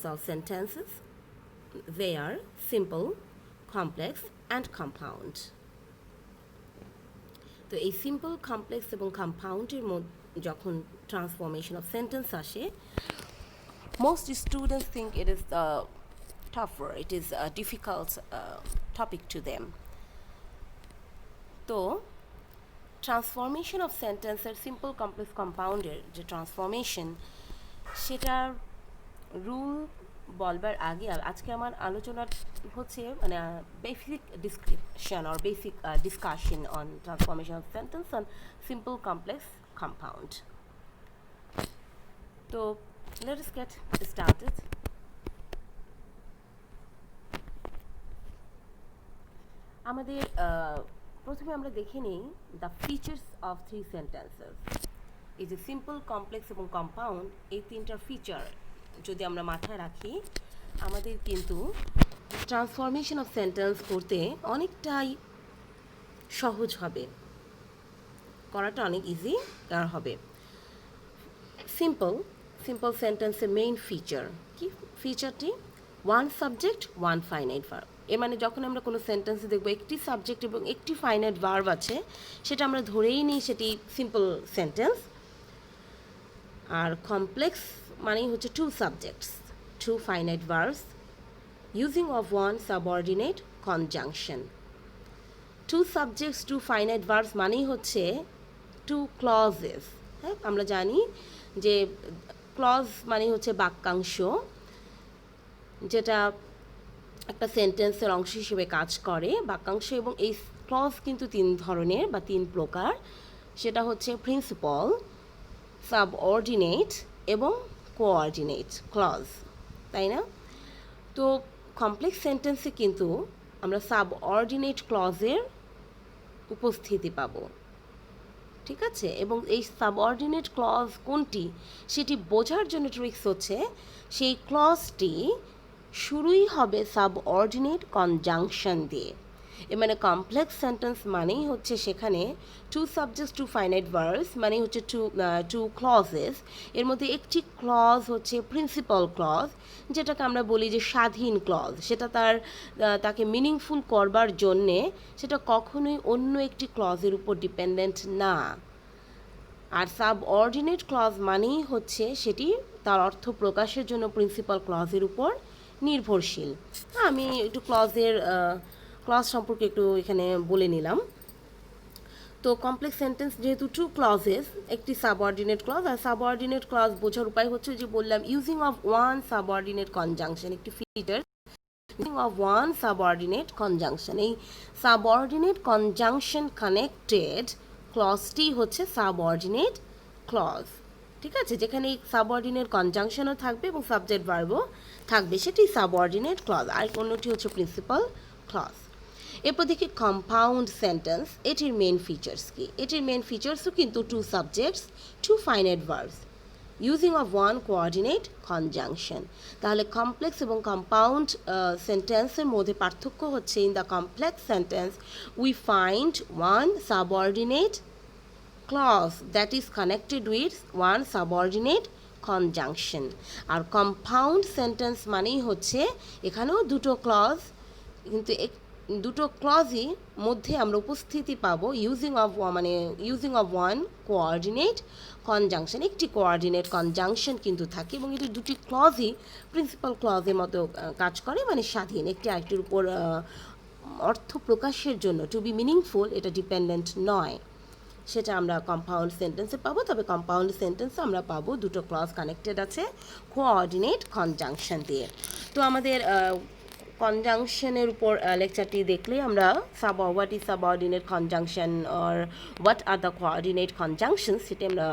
of sentences. They are simple, complex and compound. তো এই simple complex এবং কম্পাউন্ডের মধ্যে যখন ট্রান্সফরমেশন অফ সেন্টেন্স আসে, most students think it is tougher, it is a difficult topic to them. তো transformation of সেন্টেন্সের simple complex কম্পাউন্ডের যে transformation, সেটার রুল বলবার আগে আজকে আমার আলোচনা হচ্ছে মানে basic description or basic discussion on transformation of sentence on simple complex compound. তো let us get started. আমাদের প্রথমে আমরা দেখে নিই the features of three sentences. এই যে সিম্পল, কমপ্লেক্স এবং কম্পাউন্ড, এই তিনটার ফিচার যদি আমরা মাথায় রাখি, আমাদের কিন্তু ট্রান্সফরমেশন অফ সেন্টেন্স করতে অনেকটাই সহজ হবে, করাটা অনেক ইজি হবে। সিম্পল সেন্টেন্সের মেইন ফিচার কি? ফিচারটি one subject one finite verb. এর মানে যখন আমরা কোনো সেন্টেন্সে দেখব একটি সাবজেক্ট এবং একটি ফাইনাইট ভার্ব আছে, সেটা আমরা ধরেই নিই সেটি সিম্পল সেন্টেন্স। আর কমপ্লেক্স মানেই হচ্ছে two subjects, two finite verbs using of one subordinate conjunction. Two subjects two finite verbs মানেই হচ্ছে টু ক্লজেস। হ্যাঁ, আমরা জানি যে ক্লজ মানে হচ্ছে বাক্যাংশ, যেটা একটা সেন্টেন্সের অংশ হিসেবে কাজ করে। বাক্যাংশ এবং এই ক্লজ কিন্তু তিন ধরনের বা তিন প্রকার, সেটা হচ্ছে প্রিন্সিপাল, সাবঅর্ডিনেট এবং কোঅর্ডিনেট ক্লজ, তাই না? তো কমপ্লেক্স সেন্টেন্সে কিন্তু আমরা সাবঅর্ডিনেট ক্লজের উপস্থিতি পাবো, ঠিক আছে? এবং এই সাবঅর্ডিনেট ক্লজ কোনটি সেটি বোঝার জন্য ট্রিক্স হচ্ছে সেই ক্লজটি শুরুই হবে সাবঅর্ডিনেট কনজাংশন দিয়ে। মানে কমপ্লেক্স সেন্টেন্স মানেই হচ্ছে সেখানে two subjects two finite verbs মানে হচ্ছে টু ক্লজেস। এর মধ্যে একটি ক্লজ হচ্ছে প্রিন্সিপাল ক্লজ, যেটাকে আমরা বলি যে স্বাধীন ক্লজ। সেটা তাকে মিনিংফুল করবার জন্যে সেটা কখনোই অন্য একটি ক্লজের উপর ডিপেন্ডেন্ট না। আর সাবঅর্ডিনেট ক্লজ মানেই হচ্ছে সেটি তার অর্থ প্রকাশের জন্য প্রিন্সিপাল ক্লজের উপর নির্ভরশীল। আমি একটু ক্লজ সম্পর্কে একটু এখানে বলে নিলাম। তো কমপ্লেক্স সেন্টেন্স যেহেতু টু ক্লজেস, একটি সাবঅর্ডিনেট ক্লজ, আর সাবঅর্ডিনেট ক্লজ বোঝার উপায় হচ্ছে যে বললাম using of one subordinate conjunction, একটি feature using of one subordinate conjunction. এই সাবঅর্ডিনেট কনজাংশন কানেক্টেড ক্লজটি হচ্ছে সাবঅর্ডিনেট ক্লজ, ঠিক আছে? যেখানে এই সাবঅর্ডিনেট কনজাংশনও থাকবে এবং সাবজেক্ট ভার্বও থাকবে, সেটি সাবঅর্ডিনেট ক্লজ। আর অন্যটি হচ্ছে প্রিন্সিপাল ক্লজ। এরপর দেখি কম্পাউন্ড সেন্টেন্স, এটির মেন ফিচার্স কি? এটির মেন ফিচার্সও কিন্তু two subjects two finite verbs using of one coordinate conjunction. তাহলে কমপ্লেক্স এবং কম্পাউন্ড সেন্টেন্সের মধ্যে পার্থক্য হচ্ছে in the complex sentence we find one subordinate clause that is connected with one subordinate conjunction। আর কম্পাউন্ড সেন্টেন্স মানেই হচ্ছে এখানেও দুটো ক্লজ, কিন্তু দুটো ক্লজই মধ্যে আমরা উপস্থিতি পাবো using of one coordinate conjunction. একটি কোঅর্ডিনেট কনজাংশন কিন্তু থাকে এবং এটি দুটি ক্লজই প্রিন্সিপাল ক্লজের মতো কাজ করে, মানে স্বাধীন, একটি আরেকটির উপর অর্থ প্রকাশের জন্য টু বি মিনিংফুল এটা ডিপেন্ডেন্ট নয়। সেটা আমরা কম্পাউন্ড সেন্টেন্সে পাবো। তবে কম্পাউন্ড সেন্টেন্সে আমরা পাবো দুটো ক্লজ কানেক্টেড আছে কোঅর্ডিনেট কনজাংশন দিয়ে। তো আমাদের কনজাংশনের উপর লেকচারটি দেখলে আমরা what is subordinate conjunction or what are the coordinate conjunction সেটি আমরা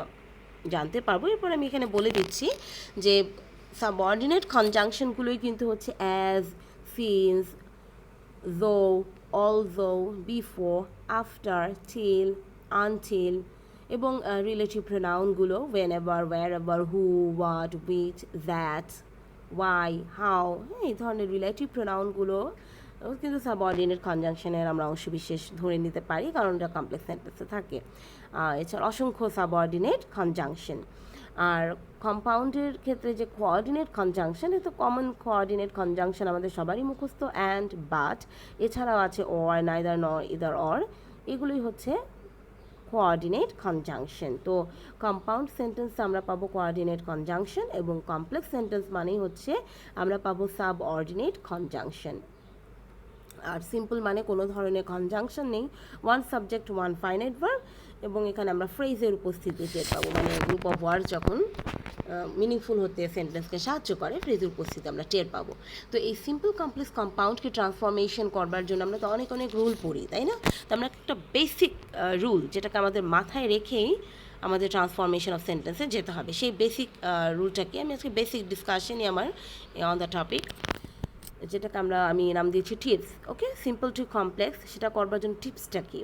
জানতে পারবো। এরপর আমি এখানে বলে দিচ্ছি যে সাবঅর্ডিনেট কনজাংশনগুলোই কিন্তু হচ্ছে অ্যাজ, সিন্স, দো, although, before, after, till, until এবং relative প্রোনাউনগুলো whenever, wherever, who, what, which, that, why, how, এই ধরনের রিলেটিভ প্রোনাউনগুলো কিন্তু সাবঅর্ডিনেট কনজাংশনের আমরা অংশবিশেষ ধরে নিতে পারি, কারণ এটা কমপ্লেক্স সেন্টেন্সে থাকে। এছাড়া অসংখ্য সাবঅর্ডিনেট কনজাংশন। আর কম্পাউন্ডের ক্ষেত্রে যে কোঅর্ডিনেট কনজাংশন, এ তো কমন কোঅর্ডিনেট কনজাংশন আমাদের সবারই মুখস্থ, অ্যান্ড, বাট, এছাড়াও আছে অর, নাইদার, নর, ইদার, অর, এগুলোই হচ্ছে কোঅর্ডিনেট কনজাংশন। তো কম্পাউন্ড সেন্টেন্সে আমরা পাবো কোঅর্ডিনেট কনজাংশন, এবং কমপ্লেক্স সেন্টেন্স মানেই হচ্ছে আমরা পাবো সাব অর্ডিনেট কনজাংশন। আর সিম্পল মানে কোনো ধরনের কনজাংশন নেই, one subject one finite verb, এবং এখানে আমরা ফ্রেজের উপস্থিতি টের পাবো, মানে গ্রুপ অফ ওয়ার্ড যখন মিনিংফুল হতে সেন্টেন্সকে সাহায্য করে, ফ্রেজের উপস্থিতি আমরা টের পাবো। তো এই সিম্পল কমপ্লেক্স কম্পাউন্ডকে ট্রান্সফরমেশন করবার জন্য আমরা তো অনেক অনেক রুল পড়ি, তাই না? তো আমরা একটা বেসিক রুল, যেটাকে আমাদের মাথায় রেখেই আমাদের ট্রান্সফরমেশন অফ সেন্টেন্সে যেতে হবে, সেই বেসিক রুলটাকে আমি আজকে বেসিক ডিসকাশনই আমার অন দ্য টপিক, যেটাকে আমি নাম দিয়েছি tips. Okay, simple to complex, সেটা করবার জন্য টিপসটা কি?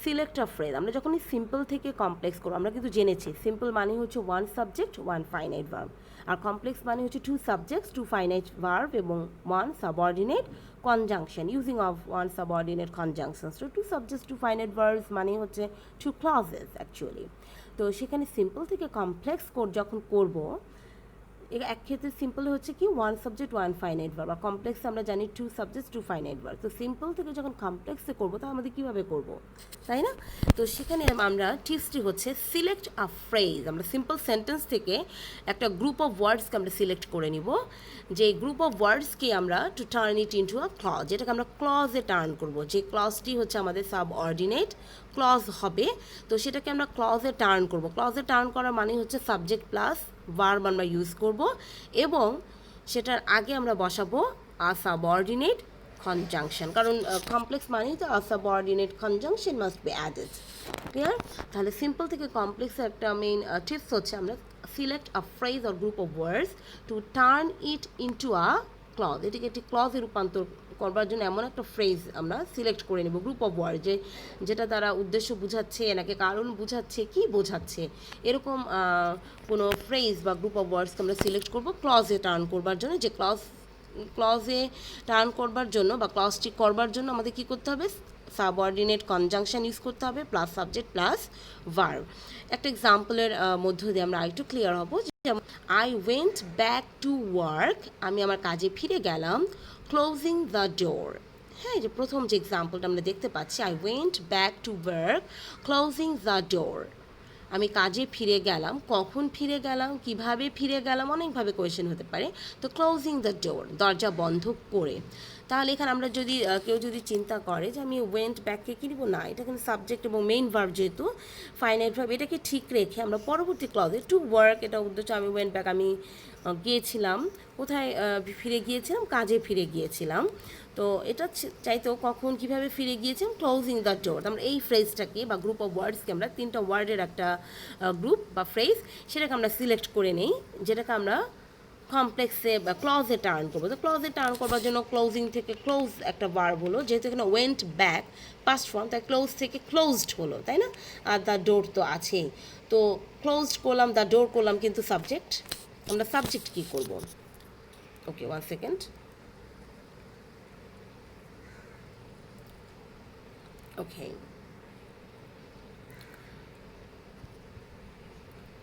Select a phrase. আমরা যখনই সিম্পল থেকে কমপ্লেক্স করবো, আমরা কিন্তু জেনেছি সিম্পল মানে হচ্ছে one subject one finite verb, আর কমপ্লেক্স মানে হচ্ছে two subjects two finite verb এবং one subordinate conjunction, using of one subordinate conjunctions. তো two subjects two finite verbs মানে হচ্ছে টু ক্লজেস অ্যাকচুয়ালি। তো সেখানে সিম্পল থেকে কমপ্লেক্স যখন করবো, এক ক্ষেত্রে সিম্পল হচ্ছে কি one subject one finite verb, আর কমপ্লেক্সে আমরা জানি two subject two finite verb. তো সিম্পল থেকে যখন কমপ্লেক্সে করবো, তা আমাদের কীভাবে করবো, তাই না? তো সেখানে আমরা টিপসটি হচ্ছে সিলেক্ট আ ফ্রেজ। আমরা সিম্পল সেন্টেন্স থেকে একটা গ্রুপ অফ ওয়ার্ডসকে আমরা সিলেক্ট করে নিব, যে গ্রুপ অফ ওয়ার্ডসকে আমরা to turn it into a clause, যেটাকে আমরা ক্লজে টার্ন করব, যে ক্লজটি হচ্ছে আমাদের সাব অর্ডিনেট ক্লজ হবে। তো সেটাকে আমরা ক্লজে টার্ন করব। ক্লজে টার্ন করার মানে হচ্ছে সাবজেক্ট প্লাস ভার্ব আমরা ইউজ করব, এবং সেটার আগে আমরা বসাবো আ সাবঅর্ডিনেট কনজাংশন, কারণ কমপ্লেক্স মানেই তো a subordinate conjunction must be added. Clear? তাহলে সিম্পল থেকে কমপ্লেক্সের একটা মেইন টিপস হচ্ছে আমরা select a phrase or group of words to turn it into a clause. এটিকে একটি ক্লজে রূপান্তর করবার জন্য এমন একটা ফ্রেজ আমরা সিলেক্ট করে নেব, গ্রুপ অফ ওয়ার্ড, যেটা তারা উদ্দেশ্য বুঝাচ্ছে, নাকি কারণ বুঝাচ্ছে, কি বোঝাচ্ছে, এরকম কোনো ফ্রেজ বা গ্রুপ অফ ওয়ার্ডসকে আমরা সিলেক্ট করব ক্লজে টার্ন করবার জন্য। যে ক্লজে টার্ন করবার জন্য বা ক্লজটি করবার জন্য আমাদের কী করতে হবে? সাবঅর্ডিনেট কনজাংশন ইউজ করতে হবে, প্লাস সাবজেক্ট প্লাস ভার্ব। একটা এক্সাম্পলের মধ্য দিয়ে আমরা আরেকটু ক্লিয়ার হব, যেমন I went back to work, আমি আমার কাজে ফিরে গেলাম, ক্লোজিং দ্য ডোর। হ্যাঁ, যে প্রথম যে এক্সাম্পলটা আমরা দেখতে পাচ্ছি, I went back to work closing the door, আমি কাজে ফিরে গেলাম, কখন ফিরে গেলাম, কিভাবে ফিরে গেলাম, অনেকভাবে কোয়েশ্চেন হতে পারে। তো ক্লোজিং দ্য ডোর, দরজা বন্ধ করে। তাহলে এখানে আমরা যদি কেউ যদি চিন্তা করে যে আমি ওয়েন্ট ব্যাককে কী নিব, না, এটা কিন্তু সাবজেক্ট এবং মেইন ভার্ব, যেহেতু ফাইনাইট ভার্ব, এটাকে ঠিক রেখে আমরা পরবর্তী ক্লজে টু ওয়ার্ক, এটা উদ্দেশ্য আমি ওয়েন্ট ব্যাক, আমি গিয়েছিলাম, কোথায় ফিরে গিয়েছিলাম, কাজে ফিরে গিয়েছিলাম। তো এটা চাইতেও কখন কীভাবে ফিরে গিয়েছিলাম, ক্লোজিং দ্য ডোর। আমরা এই ফ্রেজটাকে বা গ্রুপ অফ ওয়ার্ডসকে আমরা তিনটা ওয়ার্ডের একটা গ্রুপ বা ফ্রেজ, সেটাকে আমরা সিলেক্ট করে নেই, যেটাকে আমরা কমপ্লেক্সে বা ক্লজে টার্ন করবো। তো ক্লজে টার্ন করবার জন্য ক্লোজিং থেকে ক্লোজ একটা ভার্ব হলো, যেহেতু এখানে ওয়েন্ট ব্যাক পাস্ট ফর্ম, তাই ক্লোজ থেকে ক্লোজড হলো, তাই না? আর দ্য ডোর তো আছেই, তো ক্লোজড করলাম, দ্য ডোর করলাম, কিন্তু সাবজেক্ট, আমরা সাবজেক্ট কী করবো? ওকে, 1 সেকেন্ড। ওকে,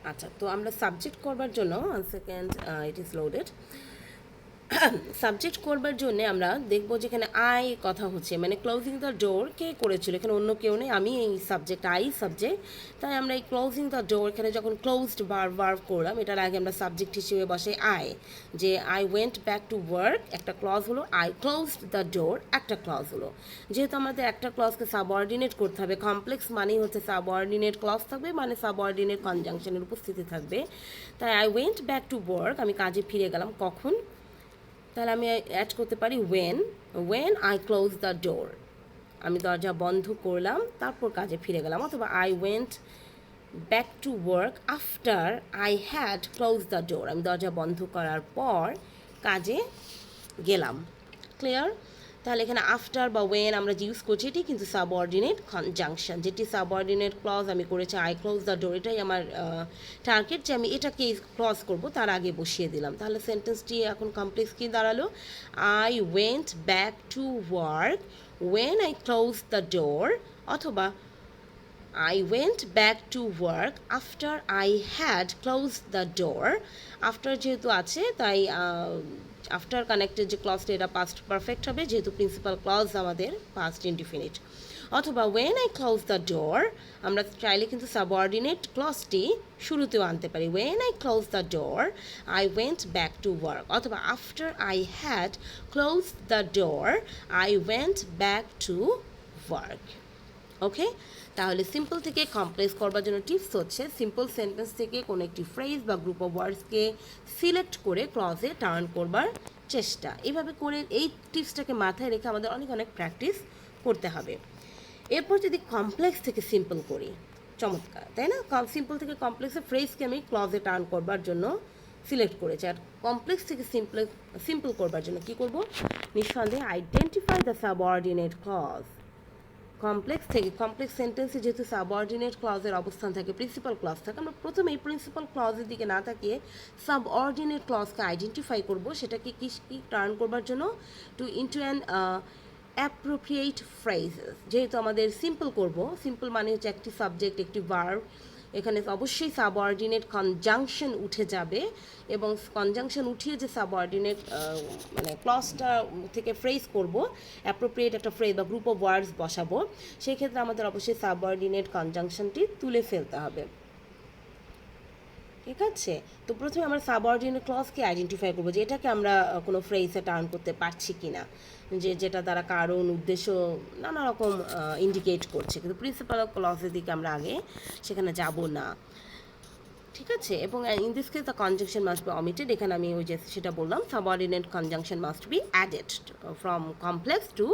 আচ্ছা, তো আমরা সাবজেক্ট করবার জন্য 1 second, it is loaded. Subject করবার জন্য আমরা দেখবো যেখানে আই কথা হচ্ছে, মানে ক্লোজিং দ্য ডোর কে করেছিল, এখানে অন্য কেউ নেই, আমি এই সাবজেক্ট, আই সাবজেক্ট। তাই আমরা এই ক্লোজিং দ্য ডোর, এখানে যখন ক্লোজড ভার্ব করলাম, এটার আগে আমরা সাবজেক্ট হিসেবে বসে আই, যে I went back to work, একটা ক্লজ হলো, আই ক্লোজড দ্য ডোর, একটা ক্লজ হলো। যেহেতু আমাদের একটা ক্লজকে সাবঅর্ডিনেট করতে হবে, কমপ্লেক্স মানেই হচ্ছে সাবঅর্ডিনেট ক্লজ থাকবে, মানে সাবঅর্ডিনেট কনজাংশনের উপস্থিতি থাকবে। তাই I went back to work, আমি কাজে ফিরে গেলাম, কখন? তাহলে আমি অ্যাড করতে পারি when I close the door, আমি দরজা বন্ধ করলাম, তারপর কাজে ফিরে গেলাম। অথবা I went back to work after I had close the door, আমি দরজা বন্ধ করার পর কাজে গেলাম। ক্লিয়ার? তাহলে এখানে আফটার বা ওয়েন আমরা যে ইউজ করছি, এটি কিন্তু সাবঅর্ডিনেট কনজাংশন, যেটি সাবঅর্ডিনেট ক্লজ আমি করেছি আই ক্লোজ দ্য ডোর, এটাই আমার টার্গেট, যে আমি এটাকে ক্লজ করব, তার আগে বসিয়ে দিলাম। তাহলে সেন্টেন্সটি এখন কমপ্লেক্স কী দাঁড়ালো? I went back to work when I close the door, অথবা I went back to work after I had closed the door. After যেহেতু আছে তাই আফটার কানেক্টেড যে ক্লজটা এটা পাস্ট পারফেক্ট হবে, যেহেতু প্রিন্সিপাল ক্লজ আমাদের পাস্ট ইনডিফিনিট। অথবা when I close the door, আমরা চাইলে কিন্তু সাবঅর্ডিনেট ক্লজটি শুরুতেও আনতে পারি। When I close the door I went back to work, অথবা after I had close the door I went back to work. Okay, তাহলে সিম্পল থেকে কমপ্লেক্স করবার জন্য টিপস হচ্ছে সিম্পল সেন্টেন্স থেকে কোনো একটি ফ্রেজ বা গ্রুপ অফ ওয়ার্ডসকে সিলেক্ট করে ক্লজে টার্ন করবার চেষ্টা। এইভাবে করে এই টিপসটাকে মাথায় রেখে আমাদের অনেক অনেক প্র্যাকটিস করতে হবে। এরপর যদি কমপ্লেক্স থেকে সিম্পল করি, চমৎকার তাই না? সিম্পল থেকে কমপ্লেক্সে ফ্রেজকে আমি ক্লজে টার্ন করবার জন্য সিলেক্ট করেছি, আর কমপ্লেক্স থেকে সিম্পল করবার জন্য কী করব? নিঃসন্দেহে identify the subordinate clause. Complex সেন্টেন্সে যেহেতু সাবঅর্ডিনেট ক্লজের অবস্থান থাকে, প্রিন্সিপাল ক্লজ থাকে, আমরা প্রথমে এই প্রিন্সিপাল ক্লজের দিকে না তাকিয়ে সাবঅর্ডিনেট ক্লজকে আইডেন্টিফাই করব। সেটাকে কি টার্ন করবার জন্য to into an appropriate phrases. যেহেতু আমাদের সিম্পল করব, সিম্পল মানে হচ্ছে একটি সাবজেক্ট একটি ভার্ব, এখানে অবশ্যই সাবঅর্ডিনেট কনজাংশন উঠে যাবে, এবং কনজাংশন উঠিয়ে যে সাবঅর্ডিনেট মানে ক্লজটা থেকে ফ্রেজ করব, অ্যাপ্রোপ্রিয়েট একটা ফ্রেজ বা গ্রুপ অফ ওয়ার্ডস বসাবো, সেই ক্ষেত্রে আমাদের অবশ্যই সাবঅর্ডিনেট কনজাংশনটি তুলে ফেলতে হবে। ঠিক আছে, তো প্রথমে আমরা সাবঅর্ডিনেট ক্লজকে আইডেন্টিফাই করবো যে এটাকে আমরা কোনো ফ্রেজে টার্ন করতে পারছি কি না, যেটা দ্বারা কারণ উদ্দেশ্য নানা রকম ইন্ডিকেট করছে, কিন্তু প্রিন্সিপাল ক্লজের দিকে আমরা আগে সেখানে যাব না। ঠিক আছে, এবং in this case the conjunction must be omitted. এখানে আমি ওই যে সেটা বললাম, subordinate conjunction must be added from complex to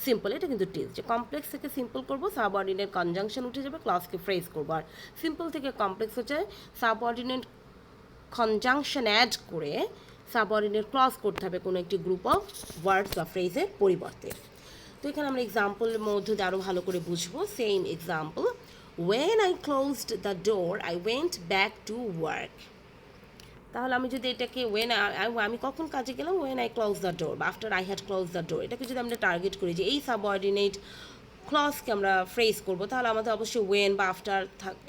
simple. এটা কিন্তু টিপস যে কমপ্লেক্স থেকে সিম্পল করবো, সাবঅর্ডিনেট কনজাংশন উঠে যাবে, ক্লজকে ফ্রেজ করবো, আর সিম্পল থেকে কমপ্লেক্স হচ্ছে সাবঅর্ডিনেট কনজাংশন অ্যাড করে সাবঅর্ডিনেট ক্লজ করতে হবে কোনো একটি গ্রুপ অফ ওয়ার্ডস বা ফ্রেজের পরিবর্তে। তো এখানে আমরা এক্সাম্পলের মধ্যে আরও ভালো করে বুঝবো। Same example, when I closed the door I went back to work। তাহলে আমি যদি এটাকে আমি কখন কাজে গেলাম, when I closed the door বা after I had closed the door, এটাকে যদি আমরা টার্গেট করি যে এই সাবঅর্ডিনেট ক্লজকে আমরা ফ্রেজ করবো, তাহলে আমাদের অবশ্যই ওয়েন বা আফটার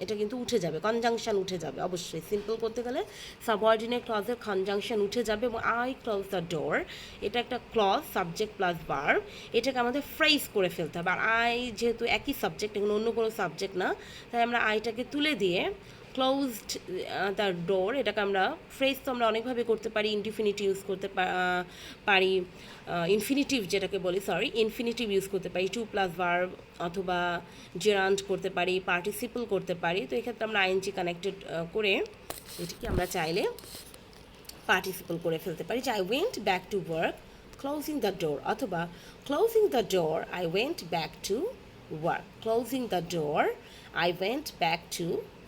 এটা কিন্তু উঠে যাবে, কনজাংশন উঠে যাবে। অবশ্যই সিম্পল করতে গেলে সাবঅর্ডিনেট ক্লজের কনজাংশন উঠে যাবে, এবং আই ক্লোজ দ্য ডোর এটা একটা ক্লজ, সাবজেক্ট প্লাস ভার্ব, এটাকে আমাদের ফ্রেজ করে ফেলতে হবে। আর আই যেহেতু একই সাবজেক্ট, এখানে অন্য কোনো সাবজেক্ট না, তাই আমরা আইটাকে তুলে দিয়ে ক্লোজড দ্য ডোর, এটাকে আমরা ফ্রেজ তো আমরা অনেকভাবে করতে পারি, ইনডিফিনিটিভ ইউজ করতে পারি, ইনফিনিটিভ যেটাকে বলি ইনফিনিটিভ ইউজ করতে পারি, টু প্লাস ভার্ব, অথবা জেরান্ড করতে পারি, পার্টিসিপল করতে পারি। তো এক্ষেত্রে আমরা আইএনজি কানেক্টেড করে এটিকে আমরা চাইলে পার্টিসিপল করে ফেলতে পারি, যে I went back to work closing the door, অথবা closing the door I went back to work, closing the door I went back to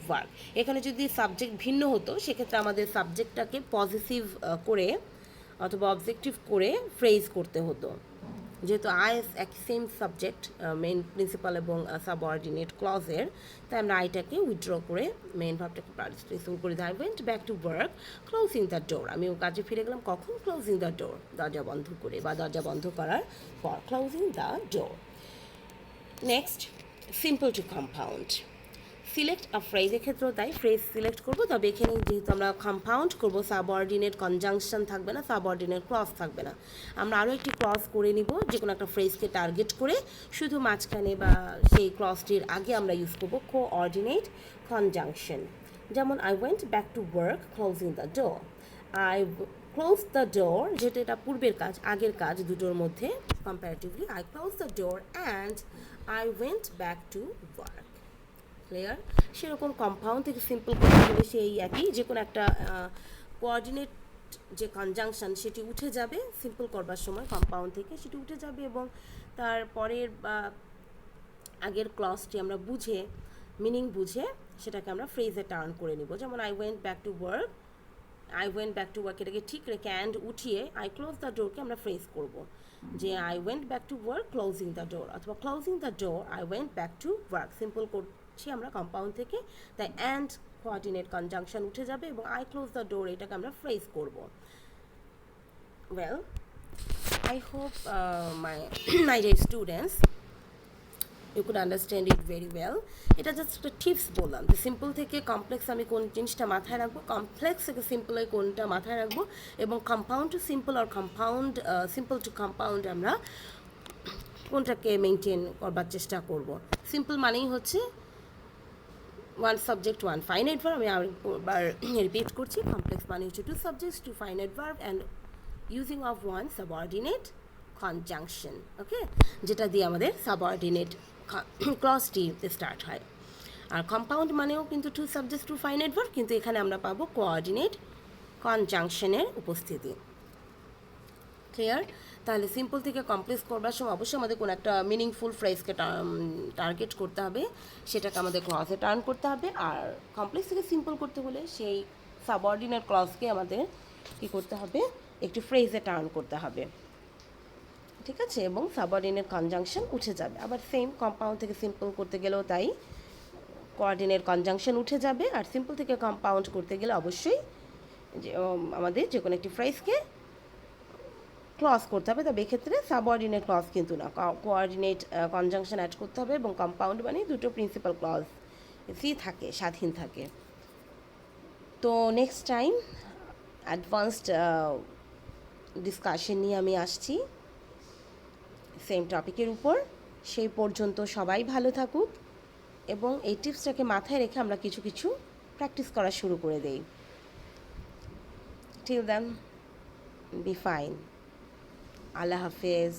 work. এখানে যদি সাবজেক্ট ভিন্ন হতো, সেক্ষেত্রে আমাদের সাবজেক্টটাকে পজিটিভ করে অথবা অবজেক্টিভ করে ফ্রেজ করতে হতো। যেহেতু আই একই সেম সাবজেক্ট মেইন প্রিন্সিপাল এবং সাবঅর্ডিনেট ক্লজের, তাই আমরা আইটাকে উইথড্র করে মেইন ভাবটাকে পার্টিসিপেশন করে I went back to work closing the door. আমি ও কাজে ফিরে গেলাম কখন? ক্লোজিং দ্য ডোর, দরজা বন্ধ করে বা দরজা বন্ধ করার পর, closing the door. Next, simple to compound. Select a ফ্রেজের ক্ষেত্রেও তাই ফ্রেজ সিলেক্ট করবো, তবে এখানে যেহেতু আমরা কম্পাউন্ড করবো, সাবঅর্ডিনেট কনজাংশন থাকবে না, সাবঅর্ডিনেট ক্লজ থাকবে না, আমরা আরও একটি ক্লজ করে নিব, যে কোনো একটা ফ্রেজকে টার্গেট করে শুধু মাঝখানে বা সেই ক্লজটির আগে আমরা ইউজ করবো কোঅর্ডিনেট কনজাংশন। যেমন I went back to work closing the door, I close the ডোর, যেহেতু এটা পূর্বের কাজ আগের কাজ দুটোর মধ্যে comparatively, I close the door and I went back to work. Clear? সেরকম কম্পাউন্ড থেকে সিম্পল করতে গেলে সেই একই, যে কোনো একটা কোঅর্ডিনেট যে কনজাংশন সেটি উঠে যাবে, সিম্পল করবার সময় কম্পাউন্ড থেকে সেটি উঠে যাবে, এবং তার পরের বা আগের ক্লজটি আমরা বুঝে মিনিং বুঝে সেটাকে আমরা ফ্রেজে টার্ন করে নিব। যেমন I went back to work, I went back to work এটাকে ঠিক রেখে অ্যান্ড উঠিয়ে আই ক্লোজ দ্য ডোরকে আমরা ফ্রেজ করব, যে I went back to work closing the door, অথবা closing the door I went back to work. Simple করছি আমরা কম্পাউন্ড থেকে, তাই অ্যান্ড কোঅর্ডিনেট কনজাংশন উঠে যাবে, এবং আই ক্লোজ দ্য ডোর এটাকে আমরা ফ্রেজ করব। Well, I hope my dear students, you could understand it very well. এটা জাস্ট একটা টিপস বললাম যে সিম্পল থেকে কমপ্লেক্স আমি কোন জিনিসটা মাথায় রাখবো, কমপ্লেক্স থেকে সিম্পলে কোনটা মাথায় রাখবো, এবং কম্পাউন্ড টু সিম্পল আর কম্পাউন্ড সিম্পল টু কম্পাউন্ড আমরা কোনটাকে মেনটেন করবার চেষ্টা করব। সিম্পল মানেই হচ্ছে one subject one finite verb, আমি আরেকবার রিপিট করছি, কমপ্লেক্স মানে হচ্ছে two subjects two finite verb and using of one subordinate conjunction, okay, যেটা দিয়ে আমাদের সাবঅর্ডিনেট ক্লজটি স্টার্ট হয়। আর কম্পাউন্ড মানেও কিন্তু two subjects two finite verb, কিন্তু এখানে আমরা পাবো কোঅর্ডিনেট কনজাংশনের উপস্থিতি। ক্লিয়ার? তাহলে সিম্পল থেকে কমপ্লেক্স করবার সময় অবশ্যই আমাদের কোনো একটা মিনিংফুল ফ্রেজকে টার্গেট করতে হবে, সেটাকে আমাদের ক্লজে টার্ন করতে হবে। আর কমপ্লেক্স থেকে সিম্পল করতে হলে সেই সাবঅর্ডিনেট ক্লজকে আমাদের কী করতে হবে, একটি ফ্রেজে টার্ন করতে হবে, ঠিক আছে, এবং সাবঅর্ডিনেট কনজাংশন উঠে যাবে। আবার সেম কম্পাউন্ড থেকে সিম্পল করতে গেলেও তাই, কোঅর্ডিনেট কনজাংশন উঠে যাবে। আর সিম্পল থেকে কম্পাউন্ড করতে গেলে অবশ্যই যে আমাদের যে কোনো একটি ফ্রেজকে ক্লজ করতে হবে, তবে এক্ষেত্রে সাবঅর্ডিনেট ক্লজ কিন্তু না, কোঅর্ডিনেট কনজাংশন অ্যাড করতে হবে। এবং কম্পাউন্ড মানে দুটো প্রিন্সিপাল ক্লজ থাকে, স্বাধীন থাকে। তো নেক্সট টাইম অ্যাডভান্সড ডিসকাশন নিয়ে আমি আসছি সেম টপিকের উপর। সেই পর্যন্ত সবাই ভালো থাকুক এবং এই টিপসটাকে মাথায় রেখে আমরা কিছু কিছু প্র্যাকটিস করা শুরু করে দেই। Till then, be fine. আল্লাহ হাফেজ।